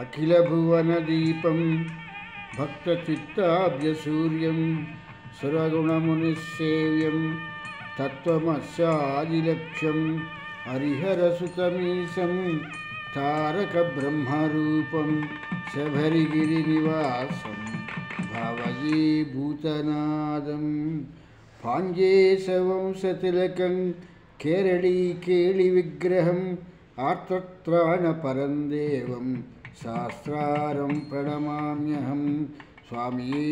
అఖిలభువనదీపం భక్తచిత్తాబ్జసూర్యం సురగుణమునిసేవ్యం తత్వమస్యాదిలక్ష్యం హరిహరసుతమీశం తారకబ్రహ్మరూపం శబరిగిరినివాసం భావయీభూతనాదం పాంజేశవంశతిలకం కేరళీకేళి విగ్రహం ఆర్తత్రాణపరం దేవం శాస్త్రారం ప్రణమామ్యహం. స్వామియే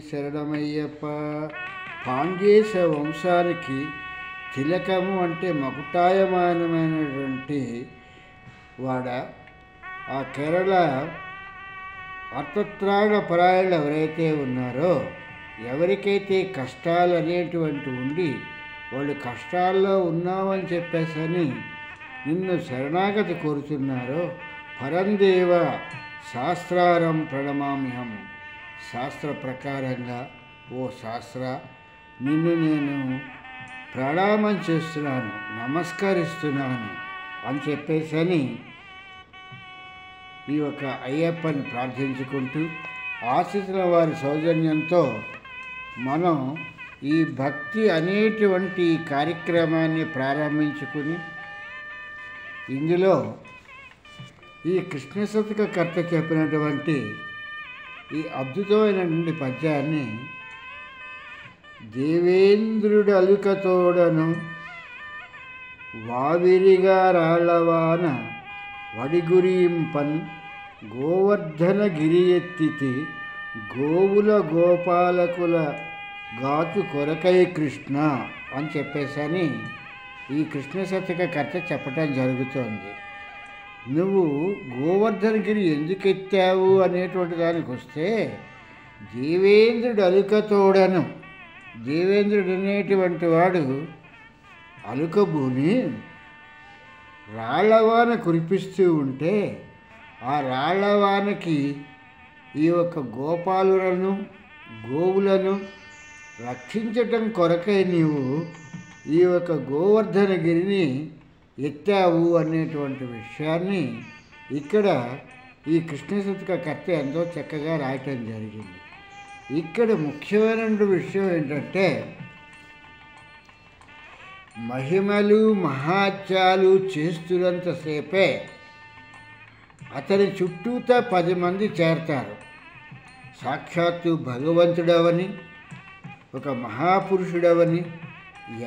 శరణమయ్యప్ప. పాండ్యేశ వంశానికి తిలకము అంటే మకుటాయమానమైనటువంటి వాడ. ఆ కేరళ అర్థత్రాణ పరాయణలు ఎవరైతే ఉన్నారో, ఎవరికైతే కష్టాలు అనేటువంటి ఉండి వాళ్ళు కష్టాల్లో ఉన్నామని చెప్పేసని నిన్ను శరణాగతి కోరుతున్నారో, పరందేవ శాస్త్రారం ప్రణమామ్యహం. శాస్త్ర ప్రకారంగా ఓ శాస్త్ర నిన్ను నేను ప్రణామం చేస్తున్నాను, నమస్కరిస్తున్నాను అని చెప్పేసని ఈ యొక్క అయ్యప్పని ప్రార్థించుకుంటూ ఆశిస్తున్న వారి సౌజన్యంతో మనం ఈ భక్తి అనేటువంటి కార్యక్రమాన్ని ప్రారంభించుకుని ఇందులో ఈ కృష్ణశతక కర్త చెప్పినటువంటి ఈ అద్భుతమైనటువంటి పద్యాన్ని దేవేంద్రుడు అలుకతోడను వావిరిగా రాళ్ళవాన వడిగురింపన్ గోవర్ధన గిరి ఎత్తితి గోవుల గోపాలకుల గాచు కొరకై కృష్ణ అని చెప్పేసని ఈ కృష్ణశతక కర్త చెప్పటం జరుగుతోంది. నువ్వు గోవర్ధనగిరి ఎందుకు ఎత్తావు అనేటువంటి దానికి వస్తే, దేవేంద్రుడు అలుకతోడను, దేవేంద్రుడు అనేటువంటి వాడు అలుకభూని రాళ్లవాన కురిపిస్తూ ఉంటే ఆ రాళ్లవానకి ఈ యొక్క గోపాలులను గోవులను రక్షించటం కొరకై నీవు ఈ యొక్క గోవర్ధనగిరిని ఎత్తావు అనేటువంటి విషయాన్ని ఇక్కడ ఈ కృష్ణశతక కర్త ఎంతో చక్కగా రాయటం జరిగింది. ఇక్కడ ముఖ్యమైన విషయం ఏంటంటే, మహిమలు మహాత్యాలు చేస్తున్నంతసేపే అతని చుట్టూతా 10 మంది చేరతారు. సాక్షాత్తు భగవంతుడవని, ఒక మహాపురుషుడవని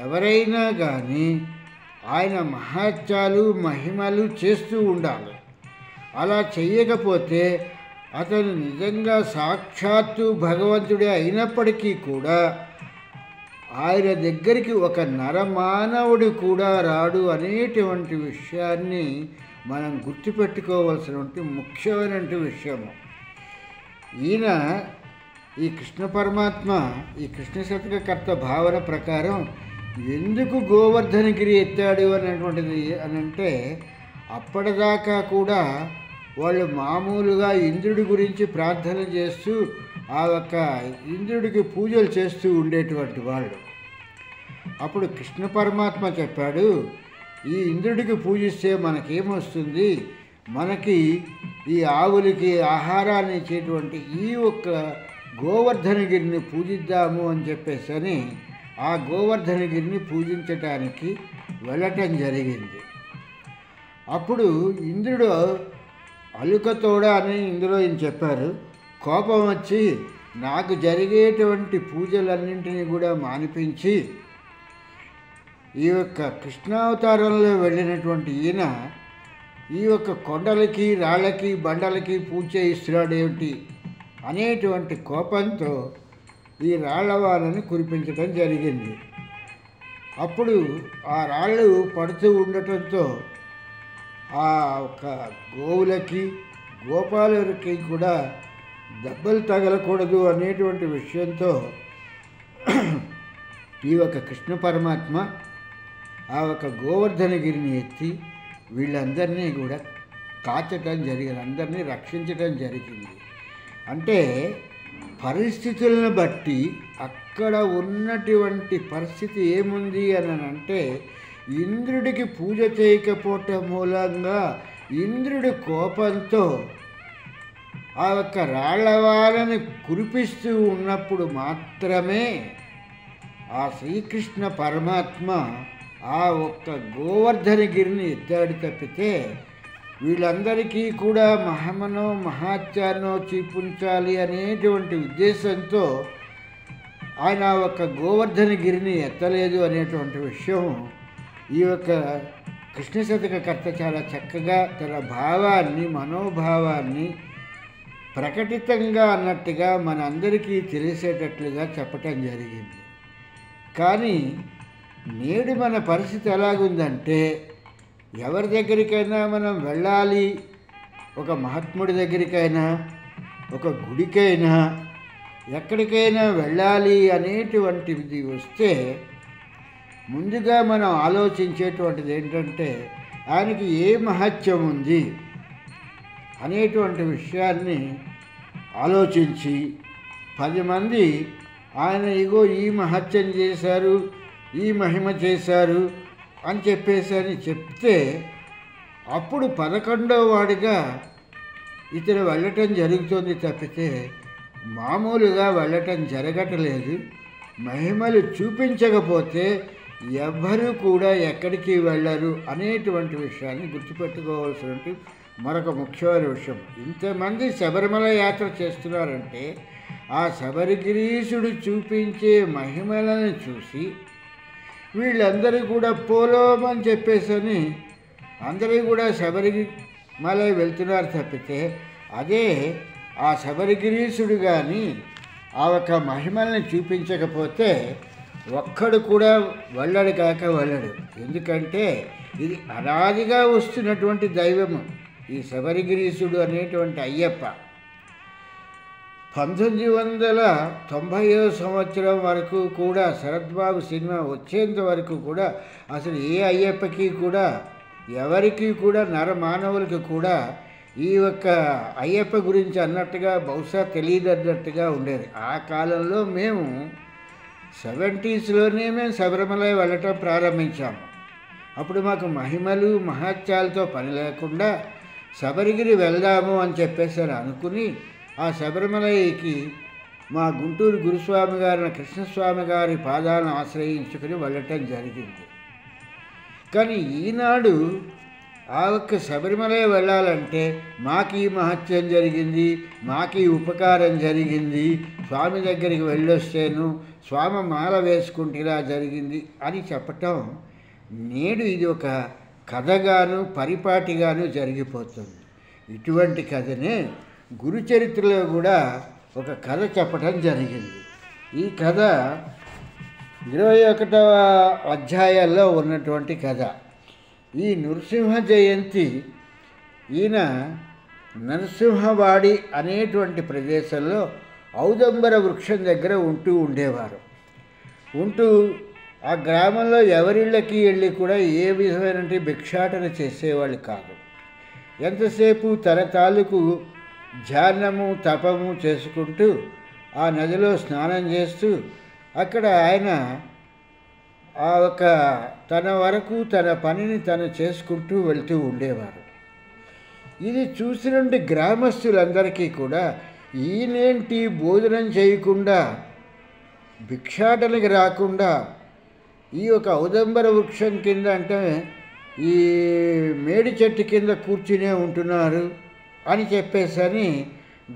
ఎవరైనా కానీ ఆయన మహాత్యాలు మహిమలు చేస్తూ ఉండాలి. అలా చేయకపోతే అతను నిజంగా సాక్షాత్తు భగవంతుడే అయినప్పటికీ కూడా ఆయన దగ్గరికి ఒక నరమానవుడు కూడా రాడు అనేటువంటి విషయాన్ని మనం గుర్తుపెట్టుకోవాల్సినటువంటి ముఖ్యమైనటువంటి విషయము. ఈయన ఈ కృష్ణ పరమాత్మ ఈ కృష్ణశతక కర్త భావన ప్రకారం ఎందుకు గోవర్ధనగిరి ఎత్తాడు అనేటువంటిది అని అంటే, అప్పటిదాకా కూడా వాళ్ళు మామూలుగా ఇంద్రుడి గురించి ప్రార్థన చేస్తూ ఆ యొక్క ఇంద్రుడికి పూజలు చేస్తూ ఉండేటువంటి వాళ్ళు. అప్పుడు కృష్ణ పరమాత్మ చెప్పాడు, ఈ ఇంద్రుడికి పూజిస్తే మనకేమొస్తుంది, మనకి ఈ ఆవులకి ఆహారాన్ని ఇచ్చేటువంటి ఈ ఒక్క గోవర్ధనగిరిని పూజిద్దాము అని చెప్పేసని ఆ గోవర్ధనగిరిని పూజించటానికి వెళ్ళటం జరిగింది. అప్పుడు ఇంద్రుడు అలుకతోడ అని ఇందులో ఈయన చెప్పారు. కోపం వచ్చి నాకు జరిగేటువంటి పూజలన్నింటినీ కూడా మానిపించి ఈ యొక్క కృష్ణావతారంలో వెళ్ళినటువంటి ఈయన ఈ యొక్క కొండలకి రాళ్ళకి బండలకి పూజ చేయిస్తున్నాడేమిటి అనేటువంటి కోపంతో ఈ రాళ్లవానని కురిపించడం జరిగింది. అప్పుడు ఆ రాళ్ళు పడుతూ ఉండటంతో ఆ ఒక గోవులకి గోపాలులకి కూడా దెబ్బలు తగలకూడదు అనేటువంటి విషయంతో ఈ యొక్క కృష్ణ పరమాత్మ ఆ ఒక గోవర్ధనగిరిని ఎత్తి వీళ్ళందరినీ కూడా కాచటం జరిగింది, అందరినీ రక్షించటం జరిగింది. అంటే పరిస్థితులను బట్టి అక్కడ ఉన్నటువంటి పరిస్థితి ఏముంది అని అంటే, ఇంద్రుడికి పూజ చేయకపోవటం మూలంగా ఇంద్రుడి కోపంతో ఆ యొక్క రాళ్లవాలని కురిపిస్తూ ఉన్నప్పుడు మాత్రమే ఆ శ్రీకృష్ణ పరమాత్మ ఆ ఒక్క గోవర్ధనగిరిని ఎత్తాడు తప్పితే వీళ్ళందరికీ కూడా మహమనో మహాత్యానో చూపించాలి అనేటువంటి ఉద్దేశంతో ఆయన ఒక గోవర్ధనగిరిని ఎత్తలేదు అనేటువంటి విషయం ఈ యొక్క కృష్ణ శతకకర్త చాలా చక్కగా తన భావాన్ని మనోభావాన్ని ప్రకటితంగా అన్నట్టుగా మనందరికీ తెలిసేటట్లుగా చెప్పటం జరిగింది. కానీ నేడు మన పరిస్థితి ఎలాగుందంటే ఎవరి దగ్గరికైనా మనం వెళ్ళాలి, ఒక మహాత్ముడి దగ్గరికైనా ఒక గుడికైనా ఎక్కడికైనా వెళ్ళాలి అనేటువంటిది వస్తే ముందుగా మనం ఆలోచించేటువంటిది ఏంటంటే ఆయనకి ఏ మహత్యం ఉంది అనేటువంటి విషయాన్ని ఆలోచించి 10 మంది ఆయన ఇగో ఈ మహత్యం చేశారు, ఈ మహిమ చేశారు అని చెప్తే అప్పుడు 11వ వాడిగా ఇతను వెళ్ళటం జరుగుతుంది తప్పితే మామూలుగా వెళ్ళటం జరగట్లేదు. మహిమలు చూపించకపోతే ఎవ్వరూ కూడా ఎక్కడికి వెళ్ళరు అనేటువంటి విషయాన్ని గుర్తుపెట్టుకోవాల్సినటువంటి మరొక ముఖ్యమైన విషయం. ఇంతమంది శబరిమల యాత్ర చేస్తున్నారంటే ఆ శబరిగిరీశుడు చూపించే మహిమలను చూసి వీళ్ళందరూ కూడా పోలోమని చెప్పేసని అందరూ కూడా శబరిమల వెళ్తున్నారు తప్పితే అదే ఆ శబరిగిరీశుడు కానీ ఆ ఒక మహిమల్ని చూపించకపోతే ఒక్కడు కూడా వెళ్ళడు కాక వెళ్ళడు. ఎందుకంటే ఇది అనాదిగా వస్తున్నటువంటి దైవము ఈ శబరిగిరీశుడు అనేటువంటి అయ్యప్ప. 1990వ సంవత్సరం వరకు కూడా శరద్బాబు సినిమా వచ్చేంత వరకు కూడా అసలు ఏ అయ్యప్పకి కూడా ఎవరికి కూడా నరమానవులకి కూడా ఈ యొక్క అయ్యప్ప గురించి అన్నట్టుగా బహుశా తెలియదు అన్నట్టుగా ఉండేది. ఆ కాలంలో మేము 70స్లోనే మేము శబరిమల వెళ్ళటం ప్రారంభించాము. అప్పుడు మాకు మహిమలు మహత్యాలతో పని లేకుండా శబరిగిరి వెళ్దాము అని చెప్పేసి అనుకుని ఆ శబరిమలకి మా గుంటూరు గురుస్వామి గారిన కృష్ణస్వామి గారి పాదాలను ఆశ్రయించుకుని వెళ్ళటం జరిగింది. కానీ ఈనాడు ఆ ఒక్క శబరిమల వెళ్ళాలంటే మాకు ఈ మహత్యం జరిగింది, మాకు ఈ ఉపకారం జరిగింది, స్వామి దగ్గరికి వెళ్ళొస్తాను, స్వామి మాల వేసుకుంటేలా జరిగింది అని చెప్పటం నేడు ఇది ఒక కథగాను పరిపాటిగాను జరిగిపోతుంది. ఇటువంటి కథనే గురుచరిత్రలో కూడా ఒక కథ చెప్పటం జరిగింది. ఈ కథ 21వ అధ్యాయాల్లో ఉన్నటువంటి కథ. ఈ నృసింహ జయంతి ఈయన నరసింహవాడి అనేటువంటి ప్రదేశంలో ఔదంబర వృక్షం దగ్గర ఉండేవారు. ఆ గ్రామంలో ఎవరిళ్ళకి వెళ్ళి కూడా ఏ విధమైన భిక్షాటన చేసేవాళ్ళు కాదు. ఎంతసేపు తన తాలూకు ధ్యానము తపము చేసుకుంటూ ఆ నదిలో స్నానం చేస్తూ అక్కడ ఆయన ఆ ఒక తన వరకు తన పనిని తను చేసుకుంటూ వెళ్తూ ఉండేవారు. ఇది చూసినండి గ్రామస్తులందరికీ కూడా ఈయనేంటి భోజనం చేయకుండా భిక్షాటనకి రాకుండా ఈ ఒక ఔదంబర వృక్షం కింద అంటే ఈ మేడి చెట్టు కింద కూర్చునే ఉంటున్నారు అని చెప్పేసని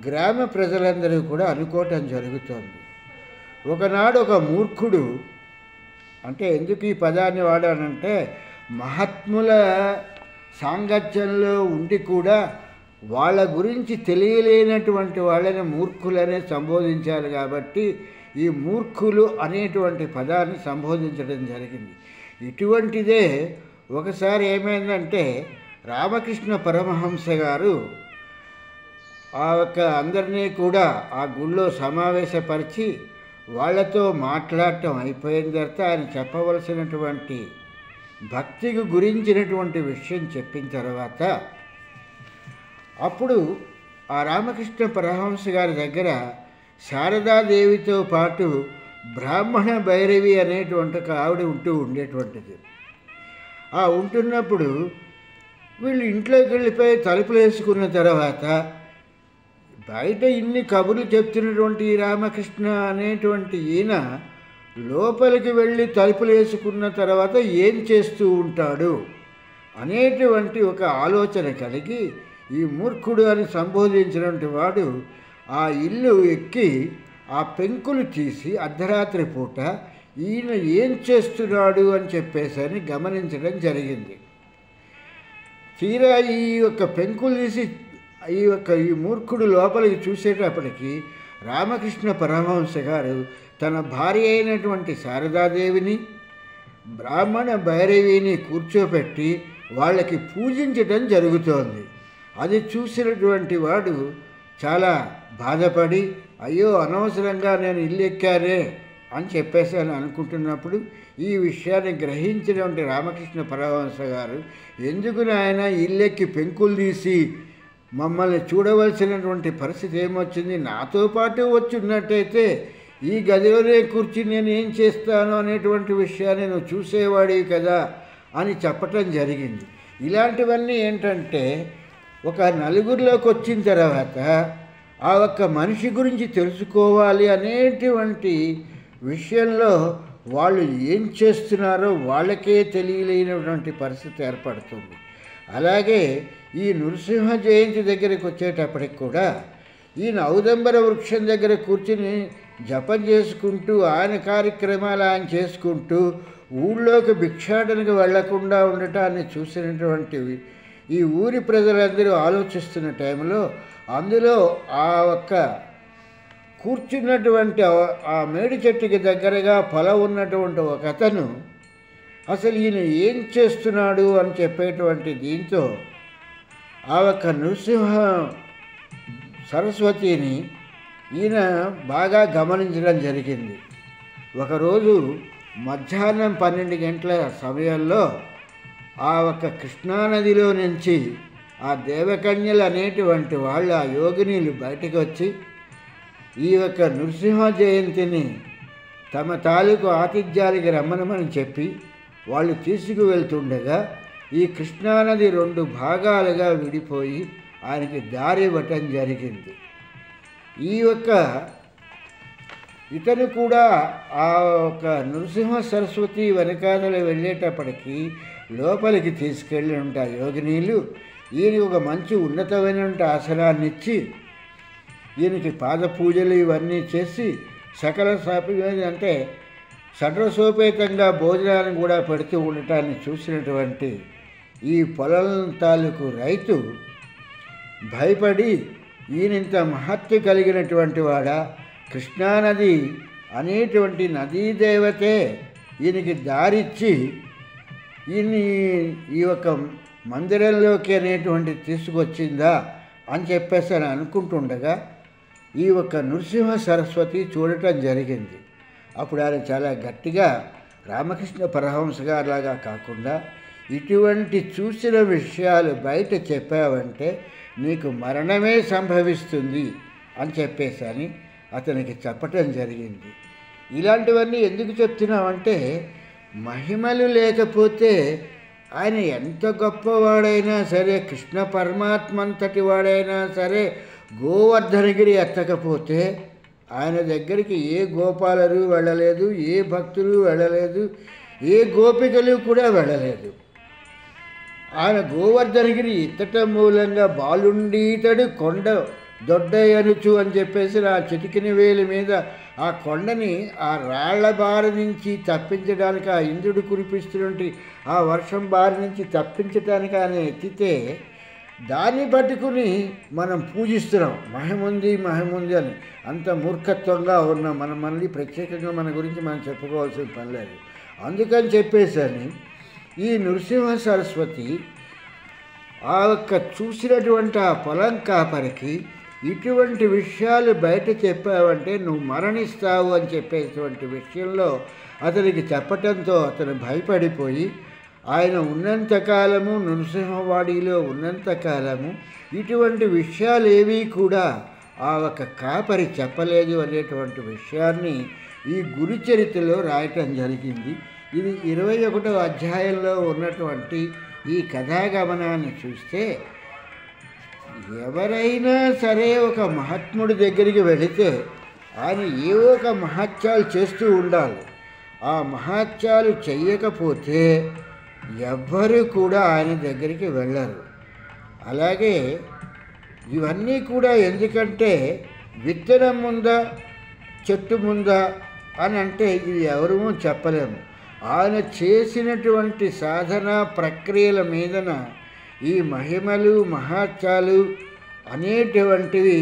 గ్రామ ప్రజలందరూ కూడా అనుకోవటం జరుగుతోంది. ఒకనాడు ఒక మూర్ఖుడు, అంటే ఎందుకు ఈ పదాన్ని వాడానంటే మహాత్ముల సాంగత్యంలో ఉండి కూడా వాళ్ళ గురించి తెలియలేనటువంటి వాళ్ళని మూర్ఖులనే సంబోధించాలి కాబట్టి ఈ మూర్ఖులు అనేటువంటి పదాన్ని సంబోధించడం జరిగింది. ఇటువంటిదే ఒకసారి ఏమైందంటే రామకృష్ణ పరమహంస గారు ఆ యొక్క అందరినీ కూడా ఆ గుళ్ళో సమావేశపరిచి వాళ్ళతో మాట్లాడటం అయిపోయిన తర్వాత ఆయన చెప్పవలసినటువంటి భక్తికి గురించినటువంటి విషయం చెప్పిన తర్వాత అప్పుడు ఆ రామకృష్ణ పరమహంస గారి దగ్గర శారదాదేవితో పాటు బ్రాహ్మణ భైరవి అనేటువంటి ఒక ఆవిడ ఉండేటువంటిది. ఆ ఉంటున్నప్పుడు వీళ్ళు ఇంట్లోకి వెళ్ళిపోయి తలుపులు వేసుకున్న తర్వాత బయట ఇన్ని కబుర్లు చెప్తున్నటువంటి ఈ రామకృష్ణ అనేటువంటి ఈయన లోపలికి వెళ్ళి తలుపులు వేసుకున్న తర్వాత ఏం చేస్తూ ఉంటాడు అనేటువంటి ఒక ఆలోచన కలిగి ఈ మూర్ఖుడు అని సంబోధించినటువంటి వాడు ఆ ఇల్లు ఎక్కి ఆ పెంకులు తీసి అర్ధరాత్రి పూట ఈయన ఏం చేస్తున్నాడు అని చెప్పేసి గమనించడం జరిగింది. తీరా ఈ యొక్క పెంకులు తీసి ఈ మూర్ఖుడు లోపలికి చూసేటప్పటికి రామకృష్ణ పరమహంస గారు తన భార్య అయినటువంటి శారదాదేవిని బ్రాహ్మణ భైరవిని కూర్చోపెట్టి వాళ్ళకి పూజించడం జరుగుతోంది. అది చూసినటువంటి వాడు చాలా బాధపడి, అయ్యో అనవసరంగా నేను ఇల్లు ఎక్కానే అని చెప్పేసి అని అనుకుంటున్నప్పుడు ఈ విషయాన్ని గ్రహించినటువంటి రామకృష్ణ పరమహంస గారు, ఎందుకు నాయన ఇల్లెక్కి పెంకులు తీసి మమ్మల్ని చూడవలసినటువంటి పరిస్థితి ఏమొచ్చింది, నాతో పాటు వచ్చున్నట్టయితే ఈ గదిలోనే కూర్చుని నేను ఏం చేస్తాను అనేటువంటి విషయాన్ని నువ్వు చూసేవాడివి కదా అని చెప్పటం జరిగింది. ఇలాంటివన్నీ ఏంటంటే ఒక నలుగురిలోకి వచ్చిన తర్వాత ఆ ఒక్క మనిషి గురించి తెలుసుకోవాలి అనేటువంటి విషయంలో వాళ్ళు ఏం చేస్తున్నారో వాళ్ళకే తెలియలేనటువంటి పరిస్థితి ఏర్పడుతుంది. అలాగే ఈ నృసింహ జయంతి దగ్గరికి వచ్చేటప్పటికి కూడా ఈయన ఔదంబర వృక్షం దగ్గర కూర్చుని జపం చేసుకుంటూ ఆయన కార్యక్రమాలు ఆయన చేసుకుంటూ ఊళ్ళోకి భిక్షాటనకు వెళ్లకుండా ఉండటాన్ని చూసినటువంటి ఈ ఊరి ప్రజలందరూ ఆలోచిస్తున్న టైంలో అందులో ఆ ఒక్క కూర్చున్నటువంటి ఆ మేడి చెట్టుకి దగ్గరగా పొలం ఉన్నటువంటి ఒక అతను అసలు ఈయన ఏం చేస్తున్నాడు అని చెప్పేటువంటి దీంతో ఆ ఒక్క నృసింహ సరస్వతిని ఈయన బాగా గమనించడం జరిగింది. ఒకరోజు మధ్యాహ్నం 12 గంటల సమయంలో ఆ ఒక్క కృష్ణానదిలో నుంచి ఆ దేవకన్యలు అనేటువంటి వాళ్ళు ఆ యోగినీలు బయటకు వచ్చి ఈ యొక్క నృసింహ జయంతిని తమ తాలూకు ఆతిథ్యాలకి రమ్మనమని చెప్పి వాళ్ళు తీసుకువెళ్తుండగా ఈ కృష్ణానది 2 భాగాలుగా విడిపోయి ఆయనకి దారి ఇవ్వటం జరిగింది. ఈ యొక్క ఇతను కూడా ఆ ఒక నృసింహ సరస్వతి వెనకాలలో వెళ్ళేటప్పటికీ లోపలికి తీసుకెళ్ళి ఉంటాయి యోగినీలు. ఈయనకి ఒక మంచి ఉన్నతమైనటువంటి ఆసనాన్ని ఇచ్చి ఈయనకి పాద పూజలు ఇవన్నీ చేసి సకల అంటే షడ్రసోపేతంగా భోజనాన్ని కూడా పెడుతూ ఉండటాన్ని చూసినటువంటి ఈ పొలం తాలూకు రైతు భయపడి ఈయనంత మహత్య కలిగినటువంటి వాడా, కృష్ణానది అనేటువంటి నదీ దేవతే ఈయనకి దారిచ్చి ఈయన్ని ఈ యొక్క మందిరంలోకి అనేటువంటి తీసుకొచ్చిందా అని చెప్పేసి అని అనుకుంటుండగా ఈ యొక్క నృసింహ సరస్వతి చూడటం జరిగింది. అప్పుడు ఆయన చాలా గట్టిగా రామకృష్ణ పరమహంస గారిలాగా కాకుండా ఇటువంటి చూసిన విషయాలు బయట చెప్పావంటే నీకు మరణమే సంభవిస్తుంది అని చెప్పేసి అని అతనికి చెప్పటం జరిగింది. ఇలాంటివన్నీ ఎందుకు చెప్తున్నామంటే మహిమలు లేకపోతే ఆయన ఎంత గొప్పవాడైనా సరే, కృష్ణ పరమాత్మ అంతటి వాడైనా సరే గోవర్ధనగిరి ఎత్తకపోతే ఆయన దగ్గరికి ఏ గోపాలరు వెళ్ళలేదు, ఏ భక్తులు వెళ్ళలేదు, ఏ గోపికలు కూడా వెళ్ళలేదు. ఆయన గోవర్ధనగిరి ఎత్తటం మూలంగా బాలుండీతడు కొండ దొడ్డయనుచు అని చెప్పేసి ఆ చిటికిన వేలి మీద ఆ కొండని ఆ రాళ్ల బారి నుంచి తప్పించడానికి, ఆ ఇంద్రుడు కురిపిస్తున్నటువంటి ఆ వర్షం బారి నుంచి తప్పించడానికి ఆయన ఎత్తితే దాన్ని పట్టుకుని మనం పూజిస్తున్నాం. మహిముంది మహిముంది అని. అంత మూర్ఖత్వంగా ఉన్నాం మనం. మళ్ళీ ప్రత్యేకంగా మన గురించి మనం చెప్పుకోవాల్సిన పని లేదు. అందుకని చెప్పేసని ఈ నృసింహ సరస్వతి ఆ యొక్క చూసినటువంటి ఆ పొలం కాపరికి ఇటువంటి విషయాలు బయట చెప్పావంటే నువ్వు మరణిస్తావు అని చెప్పేటువంటి విషయంలో అతనికి చెప్పటంతో అతను భయపడిపోయి ఆయన ఉన్నంతకాలము, నృసింహవాడిలో ఉన్నంతకాలము ఇటువంటి విషయాలు ఏవీ కూడా ఆ ఒక కాపరి చెప్పలేదు అనేటువంటి విషయాన్ని ఈ గురుచరిత్రలో రాయటం జరిగింది. ఇది 21వ అధ్యాయంలో ఉన్నటువంటి ఈ కథాగమనాన్ని చూస్తే ఎవరైనా సరే ఒక మహాత్ముడి దగ్గరికి వెళితే ఆయన ఏవో ఒక మహత్యాలు చేస్తూ ఉండాలి. ఆ మహత్యాలు చెయ్యకపోతే ఎవ్వరూ కూడా ఆయన దగ్గరికి వెళ్ళరు. అలాగే ఇవన్నీ కూడా ఎందుకంటే విత్తనం ముందా చెట్టు ముందా అని అంటే ఇది ఎవరూ చెప్పలేము. ఆయన చేసినటువంటి సాధన ప్రక్రియల మీదన ఈ మహిమలు మహత్యాలు అనేటువంటివి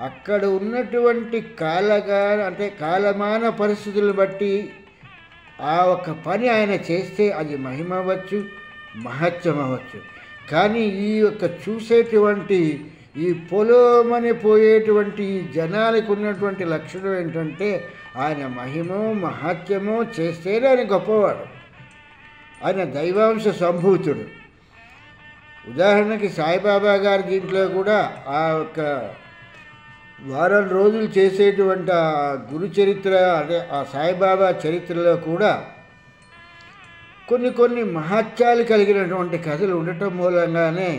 అక్కడ ఉన్నటువంటి కాలమాన పరిస్థితులను బట్టి ఆ ఒక పని ఆయన చేస్తే అది మహిమ అవ్వచ్చు, మహత్యం అవ్వచ్చు. కానీ ఈ యొక్క చూసేటువంటి ఈ పొలోమని పోయేటువంటి ఈ జనాలకు ఉన్నటువంటి లక్షణం ఏంటంటే ఆయన మహిమో మహత్యమో చేస్తేనే ఆయన గొప్పవాడు, ఆయన దైవాంశ సంభూతుడు. ఉదాహరణకి సాయిబాబా గారి దీంట్లో కూడా ఆ యొక్క వారం రోజులు చేసేటువంటి ఆ గురు చరిత్ర అదే ఆ సాయిబాబా చరిత్రలో కూడా కొన్ని మహత్యాలు కలిగినటువంటి కథలు ఉండటం మూలంగానే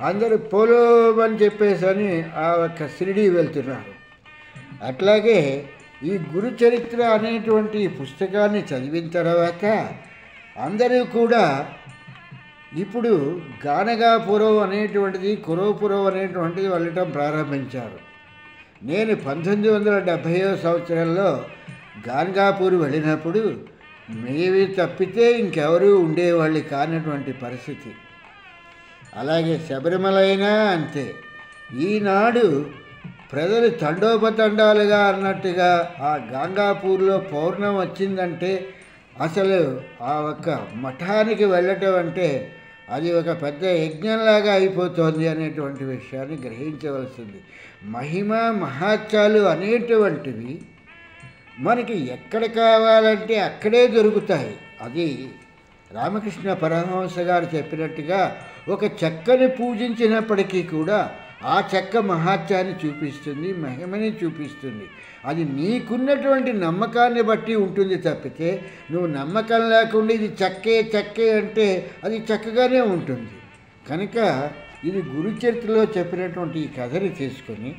అందరూ పోలోమని చెప్పేసి ఆ యొక్క షిరిడీ వెళ్తున్నారు. అట్లాగే ఈ గురు చరిత్ర అనేటువంటి ఈ పుస్తకాన్ని చదివిన తర్వాత అందరూ కూడా ఇప్పుడు గానగాపురం అనేటువంటిది కురవపురం అనేటువంటిది వెళ్ళటం ప్రారంభించారు. నేను 1970వ సంవత్సరంలో గానగాపూర్ వెళ్ళినప్పుడు మేవి తప్పితే ఇంకెవరూ ఉండేవాళ్ళు కానటువంటి పరిస్థితి. అలాగే శబరిమల అయినా అంతే. ఈనాడు ప్రజలు తండోపతండాలుగా అన్నట్టుగా ఆ గాంగాపూర్లో పౌర్ణం వచ్చిందంటే అసలు ఆ ఒక్క మఠానికి వెళ్ళటం అంటే అది ఒక పెద్ద యజ్ఞంలాగా అయిపోతుంది అనేటువంటి విషయాన్ని గ్రహించవలసింది. మహిమ మహత్యాలు అనేటువంటివి మనకి ఎక్కడ కావాలంటే అక్కడే దొరుకుతాయి. అది రామకృష్ణ పరమహంస గారు చెప్పినట్టుగా ఒక చెక్కని పూజించినప్పటికీ కూడా ఆ చెక్క మహత్యాన్ని చూపిస్తుంది, మహిమని చూపిస్తుంది. అది నీకున్నటువంటి నమ్మకాన్ని బట్టి ఉంటుంది తప్పితే నువ్వు నమ్మకం లేకుండా ఇది చెక్కే అంటే అది చక్కగానే ఉంటుంది. కనుక ఇది గురుచరిత్రలో చెప్పినటువంటి ఈ కథని తీసుకొని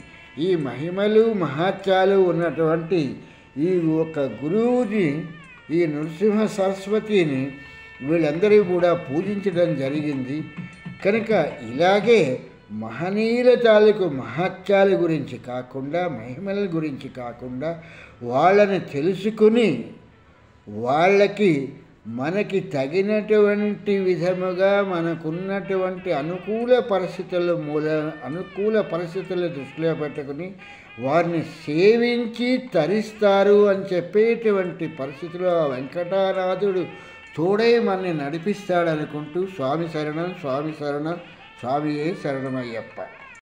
ఈ మహిమలు మహత్యాలు ఉన్నటువంటి ఈ ఒక గురువుని ఈ నృసింహ సరస్వతిని వీళ్ళందరూ కూడా పూజించడం జరిగింది. కనుక ఇలాగే మహనీయుల తాలూకు మహత్యాల గురించి కాకుండా మహిమల గురించి కాకుండా వాళ్ళని తెలుసుకుని వాళ్ళకి మనకి తగినటువంటి విధముగా మనకున్నటువంటి అనుకూల పరిస్థితులు దృష్టిలో పెట్టుకుని వారిని సేవించి తరిస్తారు అని చెప్పేటువంటి పరిస్థితిలో ఆ వెంకటానాథుడు తోడై మనని నడిపిస్తాడనుకుంటూ స్వామి శరణం స్వామి శరణం స్వామియే శరణమయ్యప్ప.